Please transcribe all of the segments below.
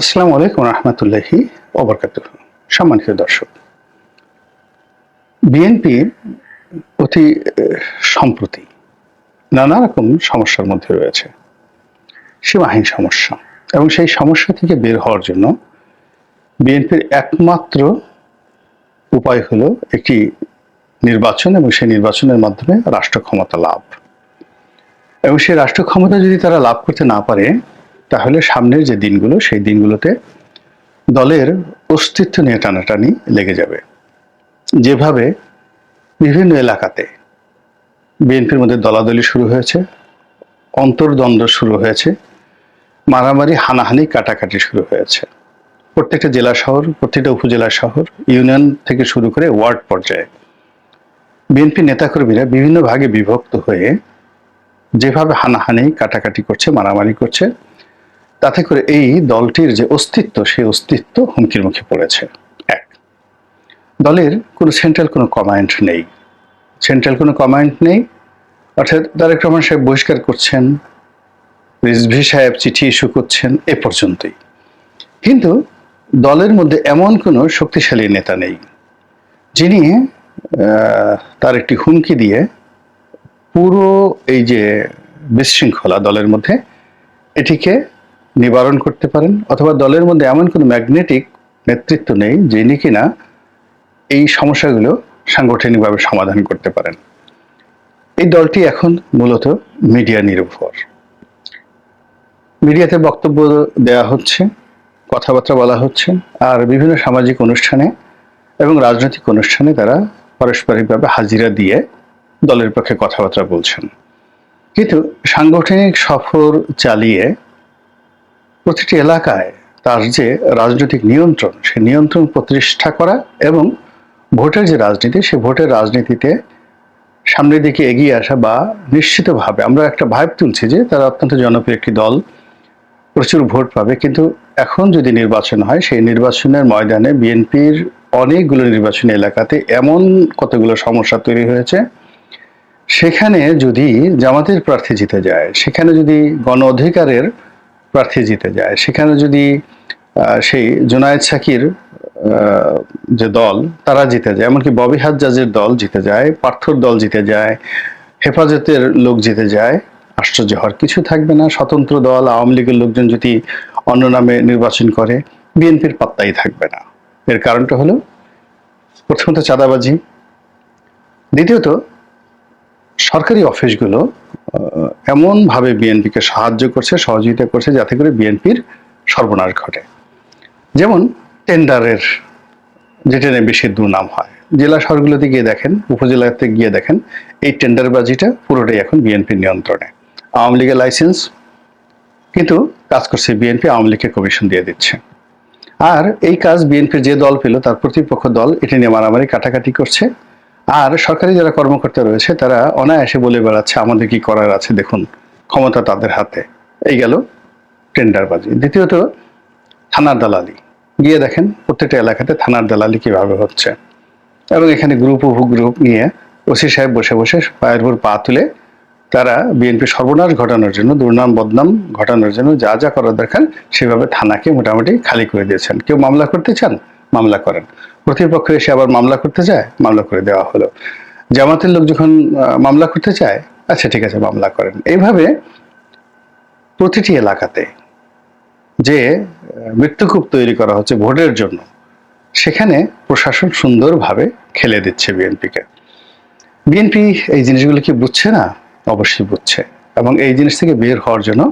আসসালামু আলাইকুম রহমতুল্লাহি ওবরকাতুহু। সম্মানিত দর্শক, বিএনপি অতি সম্প্রতি নানা রকম সমস্যার মধ্যে রয়েছে, সীমাহীন সমস্যা। এবং সেই সমস্যা থেকে বের হওয়ার জন্য বিএনপির একমাত্র উপায় হলো একটি নির্বাচন, এবং সেই নির্বাচনের মাধ্যমে রাষ্ট্র ক্ষমতা লাভ। এবং সেই রাষ্ট্র ক্ষমতা যদি তারা লাভ করতে না পারে, তাহলে সামনের যে দিনগুলো, সেই দিনগুলোতে দলের অস্তিত্ব নিয়ে টানাটানি লেগে যাবে। যেভাবে বিভিন্ন এলাকাতে বিএনপির মধ্যে দলাদলি শুরু হয়েছে, অন্তর্দ্বন্দ্ব শুরু হয়েছে, মারামারি, হানাহানি, কাটাকাটি শুরু হয়েছে। প্রত্যেকটা জেলা শহর, প্রত্যেকটা উপজেলা শহর, ইউনিয়ন থেকে শুরু করে ওয়ার্ড পর্যায়ে বিএনপি নেতাকর্মীরা বিভিন্ন ভাগে বিভক্ত হয়ে যেভাবে হানাহানি, কাটাকাটি করছে, মারামারি করছে, তাতে করে এই দলটির যে অস্তিত্ব, সেই অস্তিত্ব হুমকির মুখে পড়েছে। এক, দলের কোনো সেন্ট্রাল কোনো কমান্ড নেই। সেন্ট্রাল কোনো কমান্ড নেই, অর্থাৎ তারেক রহমান সাহেব বহিষ্কার করছেন, রিজভী সাহেব চিঠি ইস্যু করছেন, এ পর্যন্তই। কিন্তু দলের মধ্যে এমন কোনো শক্তিশালী নেতা নেই যিনি তার একটি হুমকি দিয়ে পুরো এই যে বিশৃঙ্খলা দলের মধ্যে, এটিকে নিবারণ করতে পারেন, অথবা দলের মধ্যে এমন কোনো ম্যাগনেটিক নেতৃত্ব নেই যিনি কিনা এই সমস্যাগুলো সাংগঠনিকভাবে সমাধান করতে পারেন। এই দলটি এখন মূলত মিডিয়া নির্ভর। মিডিয়াতে বক্তব্য দেওয়া হচ্ছে, কথাবার্তা বলা হচ্ছে, আর বিভিন্ন সামাজিক অনুষ্ঠানে এবং রাজনৈতিক অনুষ্ঠানে তারা পারস্পরিকভাবে হাজিরা দিয়ে দলের পক্ষে কথাবার্তা বলছেন। কিন্তু সাংগঠনিক সফর চালিয়ে প্রতিটি এলাকায় তার যে রাজনৈতিক নিয়ন্ত্রণ, সেই নিয়ন্ত্রণ প্রতিষ্ঠা করা এবং ভোটের যে রাজনীতি, সেই ভোটের রাজনীতিতে সামনের দিকে এগিয়ে আসা, বা নিশ্চিতভাবে আমরা একটা ভাইব তুলছি যে তারা অত্যন্ত জনপ্রিয় একটি দল, প্রচুর ভোট পাবে। কিন্তু এখন যদি নির্বাচন হয়, সেই নির্বাচনের ময়দানে বিএনপির অনেকগুলো নির্বাচনী এলাকাতে এমন কতগুলো সমস্যা তৈরি হয়েছে, সেখানে যদি জামাতের প্রার্থী জিতে যায়, সেখানে যদি গণ অধিকারের প্রার্থী জিতে যায়, সেখানে যদি সেই জুনায়েদ সাকির যে দল তারা জিতে যায়, এমনকি ববি হাজ্জাজের দল জিতে যায়, পার্থর দল জিতে যায়, হেফাজতের লোক জিতে যায়, আশ্চর্য হওয়ার কিছু থাকবে না। স্বতন্ত্র দল, আওয়ামী লীগের লোকজন যদি অন্য নামে নির্বাচন করে, বিএনপির পাত্তাই থাকবে না। এর কারণটা হলো প্রথমত চাঁদাবাজি, দ্বিতীয়ত সরকারি অফিসগুলো এমনভাবে বিএনপিকে সাহায্য করছে, সহযোগিতা করছে, যাতে করে বিএনপির সর্বনাশ ঘটে। যেমন টেন্ডারের, যেটা নিয়ে বেশি দুর্নাম হয়, জেলা শহরগুলোতে গিয়ে দেখেন, উপজেলাতে গিয়ে দেখেন, এই টেন্ডারবাজিটা পুরোটাই এখন বিএনপির নিয়ন্ত্রণে। আওয়ামী লীগের লাইসেন্স, কিন্তু কাজ করছে বিএনপি, আওয়ামী লীগকে কমিশন দিয়ে দিচ্ছে। আর এই কাজ বিএনপির যে দল পেল, তার প্রতিপক্ষ দল এটা নিয়ে মারামারি, কাটাকাটি করছে। আর সরকারি যারা কর্মকর্তা রয়েছে, তারা অনায়াসে বলে বেড়াচ্ছে আমাদের কি করার আছে, দেখুন ক্ষমতা তাদের হাতে। এই গেল টেন্ডারবাজি। দ্বিতীয়ত থানার দালালি, গিয়ে দেখেন প্রত্যেকটা এলাকাতে থানার দালালি কিভাবে হচ্ছে। এবং এখানে গ্রুপ উপগ্রুপ নিয়ে ওসি সাহেব বসে বসে পায়ের উপর পা তুলে তারা বিএনপি সর্বনাশ ঘটানোর জন্য, দুর্নাম বদনাম ঘটানোর জন্য যা যা করার দরকার, সেভাবে থানাকে মোটামুটি খালি করে দিয়েছেন। কেউ মামলা করতে চান, মামলা করেন। প্রতিপক্ষ এসে আবার মামলা করতে চায়, মামলা করে দেওয়া হলো। জামাতের লোক যখন মামলা করতে চায়, আচ্ছা ঠিক আছে মামলা করেন। এইভাবে প্রতিটি এলাকাতে যে মৃত্যুকূপ তৈরি করা হচ্ছে ভোটের জন্য, সেখানে প্রশাসন সুন্দরভাবে খেলে দিচ্ছে বিএনপিকে। বিএনপি এই জিনিসগুলো কি বুঝছে না? অবশ্যই বুঝছে, এবং এই জিনিস থেকে বের হওয়ার জন্য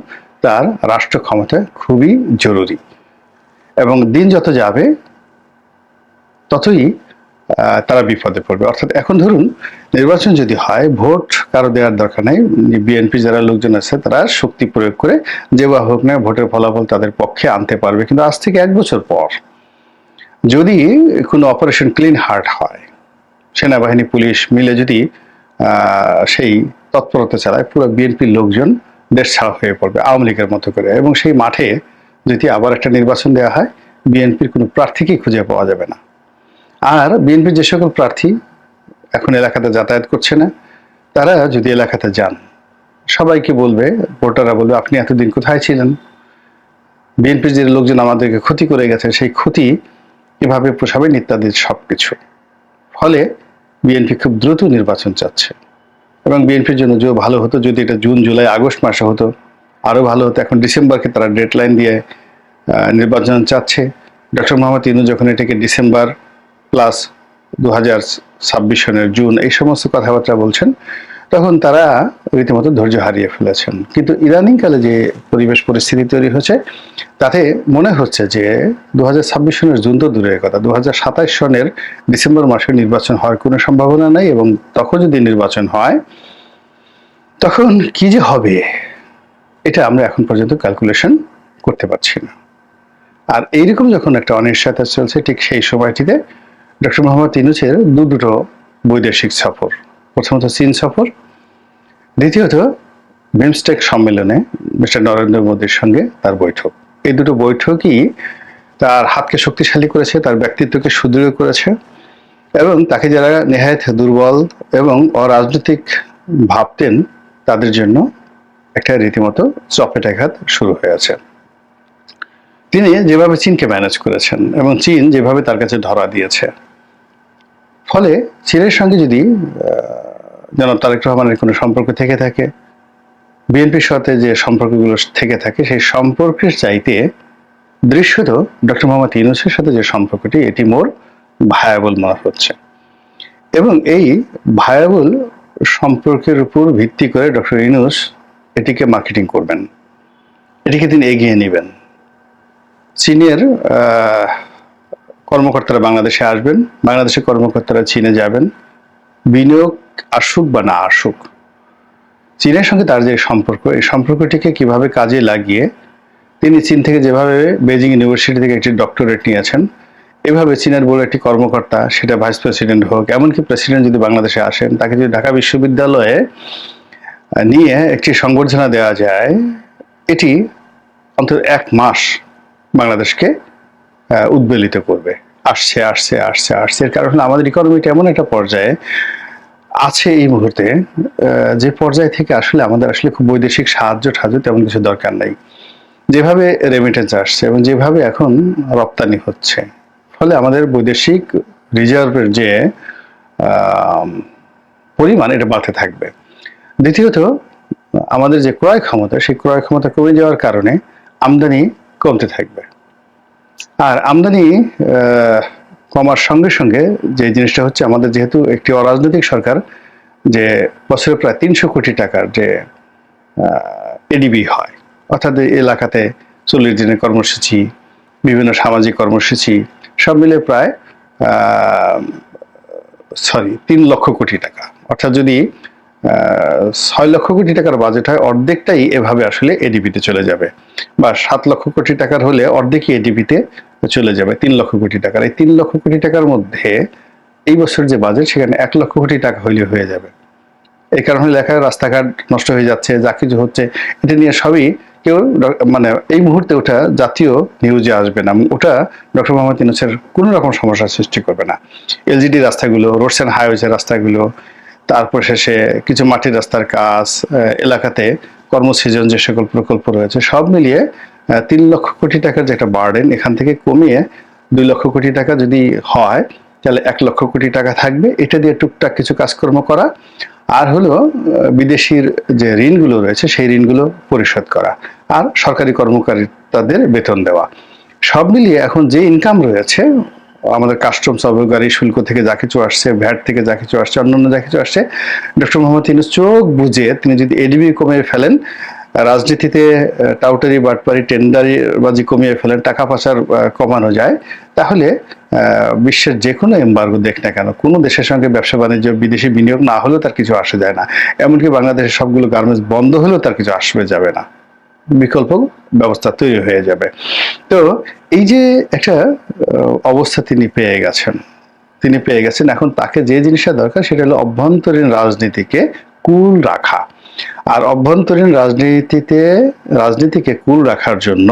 তার রাষ্ট্র ক্ষমতা খুবই জরুরি। এবং দিন যত যাবে ততই তারা বিপদে পড়বে। অর্থাৎ এখন ধরুন নির্বাচন যদি হয়, ভোট কারো দেওয়ার দরকার নেই, বিএনপি যারা লোকজন আছে তারা শক্তি প্রয়োগ করে যে বা হোক না ভোটের ফলাফল তাদের পক্ষে আনতে পারবে। কিন্তু আজ থেকে 1 বছর পর যদি কোনো অপারেশন ক্লিন হার্ট হয়, সেনাবাহিনী পুলিশ মিলে যদি সেই তৎপরতা চালায়, পুরো বিএনপির লোকজন দেশ ছাড়া হয়ে পড়বে আওয়ামী লীগের মতো করে। এবং সেই মাঠে যদি আবার একটা নির্বাচন দেওয়া হয়, বিএনপির কোনো প্রার্থীকেই খুঁজে পাওয়া যাবে না। আর বিএনপির যে সকল প্রার্থী এখন এলাকাতে যাতায়াত করছে না, তারা যদি এলাকাতে যান, সবাইকে বলবে, ভোটাররা বলবে আপনি এতদিন কোথায় ছিলেন, বিএনপির যে লোকজন আমাদেরকে ক্ষতি করে গেছে সেই ক্ষতি কিভাবে পোষাবেন ইত্যাদি সবকিছু। ফলে বিএনপি খুব দ্রুত নির্বাচন চাচ্ছে এবং বিএনপির জন্য যে ভালো হতো যদি এটা জুন জুলাই আগস্ট মাসে হতো আরো ভালো হতো। এখন ডিসেম্বরকে তারা ডেডলাইন দিয়ে নির্বাচন চাচ্ছে। ডক্টর মোহাম্মদ ইউনূস যখন এটাকে ডিসেম্বর প্লাস 2026 সনের জুন এই সমস্ত কথাবার্তা বলছেন, তখন তারা রীতিমতো ধৈর্য হারিয়ে ফেলেছেন। কিন্তু ইদানিংকালে যে পরিবেশ পরিস্থিতি তৈরি হচ্ছে তাতে মনে হচ্ছে যে 2026 সনের জুন তো দূরের কথা, 2027 সনের ডিসেম্বর মাসে নির্বাচন হওয়ার কোনো সম্ভাবনা নেই। এবং তখন যদি নির্বাচন হয় তখন কি যে হবে এটা আমরা এখন পর্যন্ত ক্যালকুলেশন করতে পারছি না। আর এইরকম যখন একটা অনিশ্চয়তা চলছে ঠিক সেই সময়টিতে ডক্টর মোহাম্মদ ইউনূসের দুটো বৈদেশিক সফর, প্রথমত চীন সফর, দ্বিতীয়ত বিমস্টেক সম্মেলনে মিস্টার নরেন্দ্র মোদীর সঙ্গে তার বৈঠক। এই দুটো বৈঠকই তার হাতকে শক্তিশালী করেছে, তার ব্যক্তিত্বকে সুদৃঢ় করেছে এবং তাকে যারা নেহায়েত দুর্বল এবং অরাজনৈতিক ভাবতেন তাদের জন্য একটা রীতিমতো চপেটাঘাত শুরু হয়েছে। তিনি যেভাবে চীনকে ম্যানেজ করেছেন এবং চীন যেভাবে তার কাছে ধরা দিয়েছে, ফলে চীনের সঙ্গে যদি জনাব তারেক রহমানের কোনো সম্পর্ক থেকে থাকে, বিএনপির সাথে যে সম্পর্কগুলো থেকে থাকে, সেই সম্পর্কের চাইতে দৃশ্যত ডক্টর মোহাম্মদ ইউনূসের সাথে যে সম্পর্কটি এটি মোর ভায়াবল মনে হচ্ছে। এবং এই ভায়াবল সম্পর্কের উপর ভিত্তি করে ডক্টর ইউনূস এটিকে মার্কেটিং করবেন, এটিকে তিনি এগিয়ে নেবেন। চীনের কর্মকর্তারা বাংলাদেশে আসবেন, বাংলাদেশের কর্মকর্তারা চীনে যাবেন, বিনিয়োগ আসুক বা না আসুক, চীনের সঙ্গে তার যে সম্পর্ক, এই সম্পর্কটিকে কিভাবে কাজে লাগিয়ে তিনি চীন থেকে যেভাবে বেজিং ইউনিভার্সিটি থেকে একটি ডক্টরেট নিয়েছেন, এভাবে চীনের বড় একটি কর্মকর্তা, সেটা ভাইস প্রেসিডেন্ট হোক, এমনকি প্রেসিডেন্ট যদি বাংলাদেশে আসেন, তাকে যদি ঢাকা বিশ্ববিদ্যালয়ে নিয়ে একটি সংবর্ধনা দেওয়া যায়, এটি অন্তত 1 মাস বাংলাদেশকে উদ্বেলিত করবে। আসছে আসছে আসছে আসছে এর কারণ আমাদের ইকোনমিটা এমন একটা পর্যায়ে আছে এই মুহূর্তে, যে পর্যায় থেকে আসলে আমাদের আসলে খুব বৈদেশিক সাহায্য তেমন কিছু দরকার নাই। যেভাবে রেমিটেন্স আসছে এবং যেভাবে এখন রপ্তানি হচ্ছে, ফলে আমাদের বৈদেশিক রিজার্ভের যে পরিমাণ এটা বাড়তে থাকবে। দ্বিতীয়ত আমাদের যে ক্রয় ক্ষমতা, সেই ক্রয় ক্ষমতা কমে যাওয়ার কারণে আমদানি কমতে থাকবে। আর আমদানি কমার সঙ্গে সঙ্গে যে জিনিসটা হচ্ছে, আমাদের যেহেতু একটি অরাজনৈতিক সরকার, যে বছরে প্রায় 300 কোটি টাকার যে এডিবি হয়, অর্থাৎ এলাকাতে 40 দিনের কর্মসূচি, বিভিন্ন সামাজিক কর্মসূচি সব মিলে প্রায় 3 লক্ষ কোটি টাকা। অর্থাৎ যদি 6 লক্ষ কোটি টাকার বাজেট হয়, অর্ধেকটাই এভাবে আসলে এডিবিতে চলে যাবে, বা 7 লক্ষ কোটি টাকার হলে অর্ধেকই এডিবিতে চলে যাবে 3 লক্ষ কোটি টাকার। এই 3 লক্ষ কোটি টাকার মধ্যে এই বছর যে বাজেট, সেখানে 1 লক্ষ কোটি টাকা হইলে হয়ে যাবে। এই কারণে লেখায় রাস্তাঘাট নষ্ট হয়ে যাচ্ছে, যা কিছু হচ্ছে, এটা নিয়ে সবই কেউ মানে এই মুহূর্তে ওটা জাতীয় নিউজে আসবে না, ওটা ডক্টর মোহাম্মদ ইউনূসের কোনো রকম সমস্যার সৃষ্টি করবে না। এলজিডি রাস্তাগুলো, রোডস অ্যান্ড হাইওয়েজের রাস্তাগুলো, তারপর শেষে কিছু মাটির রাস্তার কাজ, এলাকাতে কর্মসৃজন যে সকল প্রকল্প রয়েছে, সব মিলিয়ে 3 লক্ষ কোটি টাকার যে একটা বার্ডেন, এখান থেকে কমিয়ে 2 লক্ষ কোটি টাকা যদি হয়, তাহলে 1 লক্ষ কোটি টাকা থাকবে। এটা দিয়ে টুকটাক কিছু কাজকর্ম করা, আর হলো বিদেশির যে ঋণগুলো রয়েছে সেই ঋণগুলো পরিশোধ করা, আর সরকারি কর্মকর্তাদের বেতন দেওয়া। সব মিলিয়ে এখন যে ইনকাম রয়েছে, আমাদের কাস্টমস, অবকারী শুল্ক থেকে যা কিছু আসছে, ভ্যাট থেকে যা কিছু আসছে, অন্যান্য যা কিছু আসছে, ডক্টর মোহাম্মদ ইউনূস চোখ বুঝে তিনি যদি এডিবি কমিয়ে ফেলেন, রাজনীতিতে টাউটারি, বাটপারি, টেন্ডারিবাজি কমিয়ে ফেলেন, টাকা পয়সার কমানো যায়, তাহলে বিশ্বের যে কোনো এমবার্গো দেখ না কেন, কোনো দেশের সঙ্গে ব্যবসা বাণিজ্য, বিদেশি বিনিয়োগ না হলেও তার কিছু আসে যায় না। এমনকি বাংলাদেশের সবগুলো গার্মেন্টস বন্ধ হলেও তার কিছু আসবে যাবে না, বিকল্প ব্যবস্থা তৈরি হয়ে যাবে। তো এই যে একটা অবস্থা তিনি পেয়ে গেছেন, এখন তাকে যে জিনিসটা দরকার সেটা হলো অভ্যন্তরীণ রাজনীতিকে কুল রাখা। আর অভ্যন্তরীণ রাজনীতিকে কুল রাখার জন্য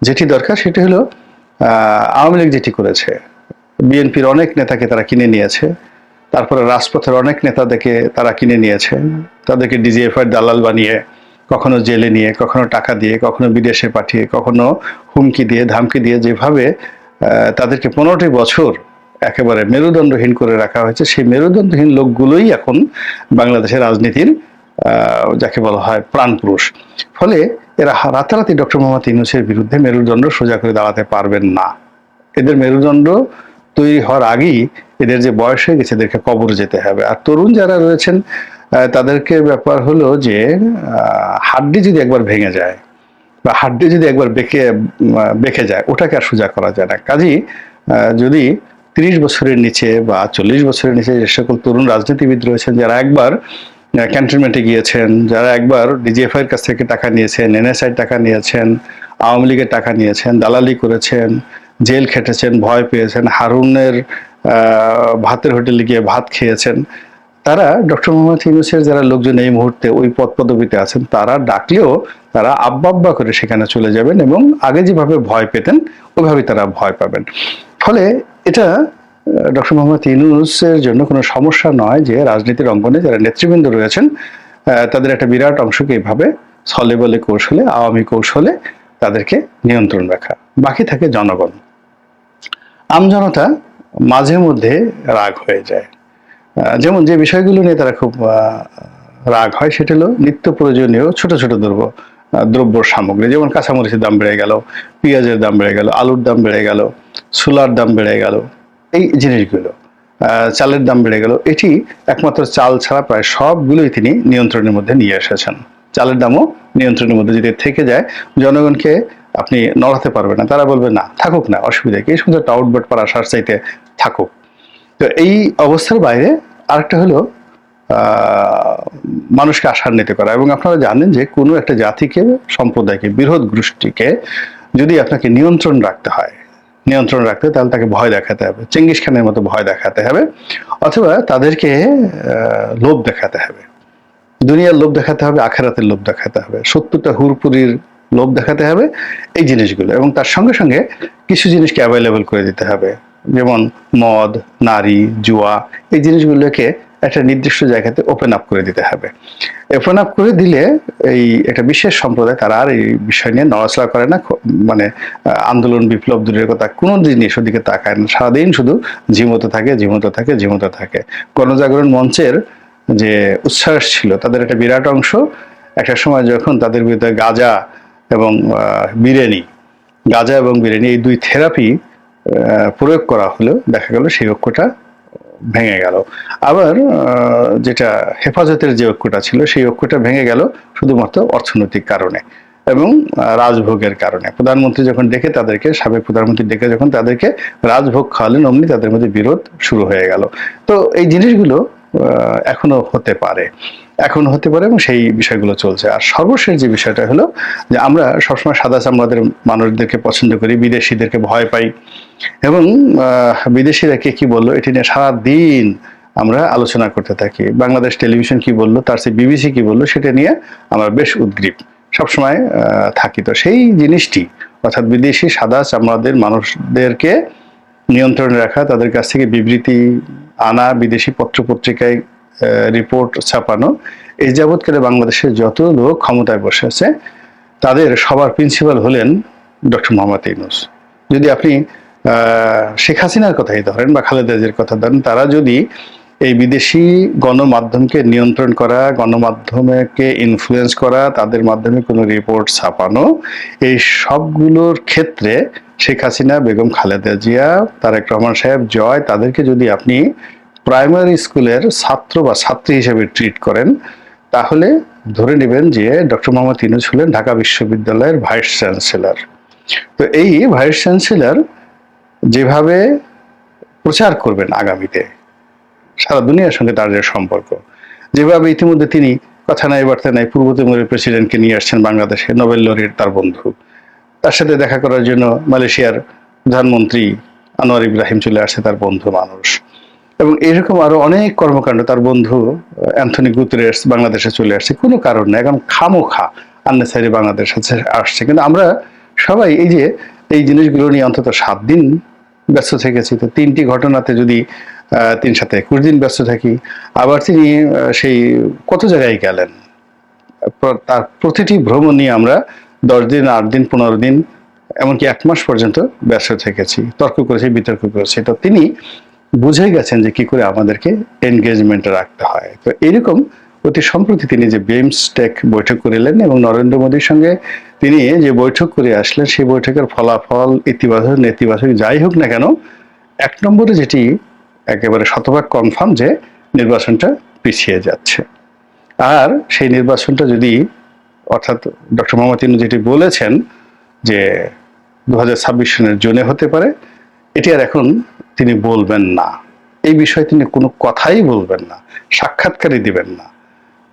যেটি দরকার সেটি হলো, আওয়ামী লীগ যেটি করেছে, বিএনপির অনেক নেতাকে তারা কিনে নিয়েছে, তারপরে রাজপথের অনেক নেতাদেরকে তারা কিনে নিয়েছে, তাদেরকে ডিজিএফআই দালাল বানিয়ে কখনো জেলে নিয়ে, কখনো টাকা দিয়ে, কখনো বিদেশে পাঠিয়ে, কখনো হুমকি দিয়ে, ধামকি দিয়ে যেভাবে তাদেরকে 15টি বছর একেবারে মেরুদণ্ডহীন করে রাখা হয়েছে, সেই মেরুদণ্ডহীন লোকগুলোই এখন বাংলাদেশের রাজনীতির যাকে বলা হয় প্রাণপুরুষ। ফলে এরা রাতারাতি ডক্টর মোহাম্মদ ইউনূসের বিরুদ্ধে মেরুদণ্ড সোজা করে দাঁড়াতে পারবেন না। এদের মেরুদণ্ড তৈরি হওয়ার আগেই এদের যে বয়স হয়ে গেছে এদেরকে কবর যেতে হবে। আর তরুণ যারা রয়েছেন তাদেরকে ব্যাপার হলো যে হাড্ডি যদি একবার ভেঙে যায় বা হাড্ডি যদি একবার বেঁকে যায়, ওটাকে আর সোজা করা যায় না। কাজেই যদি 30 বছরের নিচে বা 40 বছরের নিচে যে সকল তরুণ রাজনীতিবিদ রয়েছেন, যারা একবার ক্যান্টনমেন্টে গিয়েছেন, যারা একবার ডিজিএফআই এর কাছ থেকে টাকা নিয়েছেন, এনএসআই টাকা নিয়েছেন, আওয়ামী লীগের টাকা নিয়েছেন, দালালি করেছেন, জেল খেটেছেন, ভয় পেয়েছেন, হারুনের ভাতের হোটেলে গিয়ে ভাত খেয়েছেন, তারা ডক্টর মোহাম্মদ ইউনূসের যারা লোকজন এই মুহূর্তে ওই পদ পদবিতে আছেন, তারা ডাকলেও তারা আব্বা আব্বা করে সেখানে চলে যাবেন এবং আগে যেভাবে ভয় পেতেন ওইভাবে তারা ভয় পাবেন। ফলে এটা ডক্টর মোহাম্মদ ইউনূসের জন্য কোনো সমস্যা নয় যে রাজনীতির অঙ্গনে যারা নেতৃবৃন্দ রয়েছেন তাদের একটা বিরাট অংশকে এইভাবে ছলে বলে কৌশলে, আওয়ামী কৌশলে তাদেরকে নিয়ন্ত্রণ রাখা। বাকি থাকে জনগণ। আমজনতা মাঝে মধ্যে রাগ হয়ে যায়। যেমন যে বিষয়গুলো নিয়ে তারা খুব রাগ হয় সেটা হলো নিত্য প্রয়োজনীয় ছোট ছোট দ্রব্য সামগ্রী, যেমন কাঁচামরিচের দাম বেড়ে গেল, পেঁয়াজের দাম বেড়ে গেল, আলুর দাম বেড়ে গেল, ছোলার দাম বেড়ে গেল, এই জিনিসগুলো, চালের দাম বেড়ে গেল। এটি একমাত্র চাল ছাড়া প্রায় সবগুলোই তিনি নিয়ন্ত্রণের মধ্যে নিয়ে এসেছেন। চালের দামও নিয়ন্ত্রণের মধ্যে যদি থেকে যায়, জনগণকে আপনি নড়াতে পারবেন না। তারা বলবে না, থাকুক না, অসুবিধা কি, সুন্দর একটা আউটবাট পাড়া সার চাইতে থাকুক। তো এই অবস্থার বাইরে আরেকটা হলো মানুষকে আশান্বিত করা। এবং আপনারা জানেন যে কোনো একটা জাতিকে, সম্প্রদায়কে, বৃহৎ গোষ্ঠীকে যদি আপনাকে নিয়ন্ত্রণ রাখতে হয়, তাহলে তাকে ভয় দেখাতে হবে, চেঙ্গিস খানের মতো ভয় দেখাতে হবে, অথবা তাদেরকে লোভ দেখাতে হবে, দুনিয়ার লোভ দেখাতে হবে, আখেরাতের লোভ দেখাতে হবে, 70টা হুরপুরির লোভ দেখাতে হবে, এই জিনিসগুলো। এবং তার সঙ্গে সঙ্গে কিছু জিনিসকে অ্যাভেলেবল করে দিতে হবে, যেমন মদ, নারী, জুয়া, এই জিনিসগুলোকে একটা নির্দিষ্ট জায়গাতে ওপেন আপ করে দিতে হবে। ওপেন আপ করে দিলে এই একটা বিশেষ সম্প্রদায় তারা আর এই বিষয় নিয়ে নড়াচড়া করে না, মানে আন্দোলন বিপ্লব দূরের কথা, কোনো জিনিস ওদিকে তাকায় না, সারাদিন শুধু ঝিমোতে থাকে। গণজাগরণ মঞ্চের যে উচ্ছ্বাস ছিল, তাদের একটা বিরাট অংশ একটা সময় যখন তাদের বিরুদ্ধে গাঁজা এবং বিরিয়ানি এই দুই থেরাপি প্রয়োগ করা হলো, দেখা গেল সেই ঐক্যটা ভেঙে গেল। আবার যেটা হেফাজতের যে ঐক্যটা ছিল, সেই ঐক্যটা ভেঙে গেল শুধুমাত্র অর্থনৈতিক কারণে এবং রাজভোগের কারণে। প্রধানমন্ত্রী যখন ডেকে তাদেরকে, সাবেক প্রধানমন্ত্রী ডেকে যখন তাদেরকে রাজভোগ খাওয়ালেন, অমনি তাদের মধ্যে বিরোধ শুরু হয়ে গেল। তো এই জিনিসগুলো এখনো হতে পারে এবং সেই বিষয়গুলো চলছে। আর সর্বশেষ যে বিষয়টা হলো যে আমরা সবসময় সাদা চামড়াদের মানুষদেরকে পছন্দ করি, বিদেশিদেরকে ভয় পাই, এবং বিদেশিরা কে কি বললো এটি নিয়ে সারাদিন আমরা আলোচনা করতে থাকি। বাংলাদেশ টেলিভিশন কি বললো, তার চেয়ে বিবিসি কি বললো, সেটা নিয়ে আমরা বেশ উদ্গ্রীব সবসময় থাকি। তো সেই জিনিসটি, অর্থাৎ বিদেশি সাদা চামড়াদের মানুষদেরকে নিয়ন্ত্রণে রাখা, তাদের কাছ থেকে বিবৃতি আনা, বিদেশি পত্রপত্রিকায় রিপোর্ট ছাপানো, এই যাবৎকালে বাংলাদেশের যত লোক ক্ষমতায় বসে আছে তাদের সবার প্রিন্সিপাল হলেন ডক্টর মোহাম্মদ ইউনূস। যদি আপনি শেখ হাসিনার কথাই ধরেন বা খালেদা জিয়ার কথা ধরেন, তারা যদি এই বিদেশি গণমাধ্যমকে নিয়ন্ত্রণ করা, গণমাধ্যমকে ইনফ্লুয়েন্স করা, তাদের মাধ্যমে কোনো রিপোর্ট ছাপানো, এই সবগুলোর ক্ষেত্রে শেখ হাসিনা, বেগম খালেদা জিয়া, তারেক রহমান সাহেব, জয়, তাদেরকে যদি আপনি প্রাইমারি স্কুলের ছাত্র বা ছাত্রী হিসেবে ট্রিট করেন, তাহলে ধরে নেবেন যে ডক্টর মোহাম্মদ ইউনূস হলেন ঢাকা বিশ্ববিদ্যালয়ের ভাইস চ্যান্সেলর। তো এই ভাইস চ্যান্সেলর যেভাবে প্রচার করবেন আগামীতে সারা দুনিয়ার সঙ্গে তার যে সম্পর্ক, যেভাবে ইতিমধ্যে তিনি কথা নাই বার্তা নাই পূর্ব তিমুরের প্রেসিডেন্টকে নিয়ে আসছেন বাংলাদেশে, নোবেল লরির তার বন্ধু, তার সাথে দেখা করার জন্য মালয়েশিয়ার প্রধানমন্ত্রী আনোয়ার ইব্রাহিম চলে আসছে, তার বন্ধু মানুষ, এবং এরকম আরো অনেক কর্মকাণ্ড। তার বন্ধু অ্যান্থনি গুতেরেস বাংলাদেশে চলে আসছে, কোনো কারণ নেই, এখন খামোখা আননেসারি বাংলাদেশ আসছে। কিন্তু আমরা সবাই এই জিনিসগুলো নিয়ে অন্তত 7 দিন ব্যস্ত থেকেছি। তো 3টি ঘটনাতে যদি 3 সাথে 21 দিন ব্যস্ত থাকি, আবার তিনি সেই কত জায়গায় গেলেন, তার প্রতিটি ভ্রমণ নিয়ে আমরা 10 দিন, 8 দিন, 15 দিন, এমনকি 1 মাস পর্যন্ত ব্যস্ত থেকেছি, তর্ক করেছি, বিতর্ক করেছি। তো তিনি বুঝে গেছেন যে কি করে আমাদেরকে এনগেজমেন্টে রাখতে হয়। তো এরকম অতি সম্প্রতি তিনি যে বিমস্টেক বৈঠক করিলেন এবং নরেন্দ্র মোদীর সঙ্গে তিনি যে বৈঠক করে আসলেন, সেই বৈঠকের ফলাফল ইতিবাচক নেতিবাচক যাই হোক না কেন, 1 নম্বরে যেটি একেবারে শতভাগ কনফার্ম যে নির্বাচনটা পিছিয়ে যাচ্ছে। আর সেই নির্বাচনটা যদি, অর্থাৎ ডক্টর মোহাম্মদ ইউনূস যেটি বলেছেন যে 2026 সনের জুনে হতে পারে, এটি আর এখন তিনি বলবেন না। এই বিষয়ে তিনি কোনো কথাই বলবেন না, সাক্ষাৎকারই দিবেন না।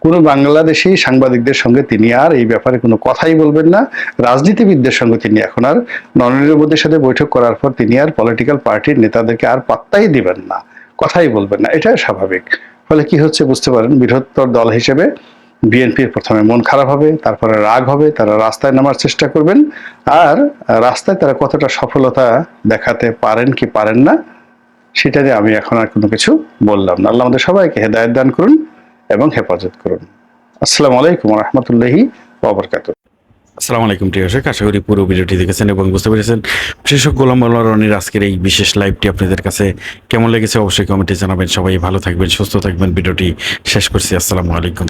কোনো বাংলাদেশি সাংবাদিকদের সঙ্গে তিনি আর এই ব্যাপারে কোনো কথাই বলবেন না। রাজনীতিবিদদের সঙ্গে তিনি এখন আর, নরেন্দ্র মোদীর সাথে বৈঠক করার পর তিনি আর পলিটিক্যাল পার্টির নেতাদেরকে আর পাত্তাই দিবেন না, কথাই বলবেন না। এটা স্বাভাবিক। ফলে কি হচ্ছে বুঝতে পারেন, বৃহত্তর দল হিসেবে বিএনপির প্রথমে মন খারাপ হবে, তারপরে রাগ হবে, তারা রাস্তায় নামার চেষ্টা করবেন। আর রাস্তায় তারা কতটা সফলতা দেখাতে পারেন কি পারেন না, সেটা নিয়ে আমি এখন আর কোনো কিছু বললাম না। আল্লাহ আমাদের সবাইকে হেদায়েত দান করুন এবং হেফাজত করুন। আসসালামু আলাইকুম ওয়া রাহমাতুল্লাহি ওয়া বারাকাতুহু। আসসালামু আলাইকুম প্রিয় দর্শক, আশা করি পুরো ভিডিওটি দেখেছেন এবং বুঝতে পেরেছেন। বিশেষজ্ঞ গোলাম মোল্লা রনির আজকের এই বিশেষ লাইভটি আপনাদের কাছে কেমন লেগেছে অবশ্যই কমেন্টে জানাবেন। সবাই ভালো থাকবেন, সুস্থ থাকবেন। ভিডিওটি শেষ করছি। আসসালামু আলাইকুম।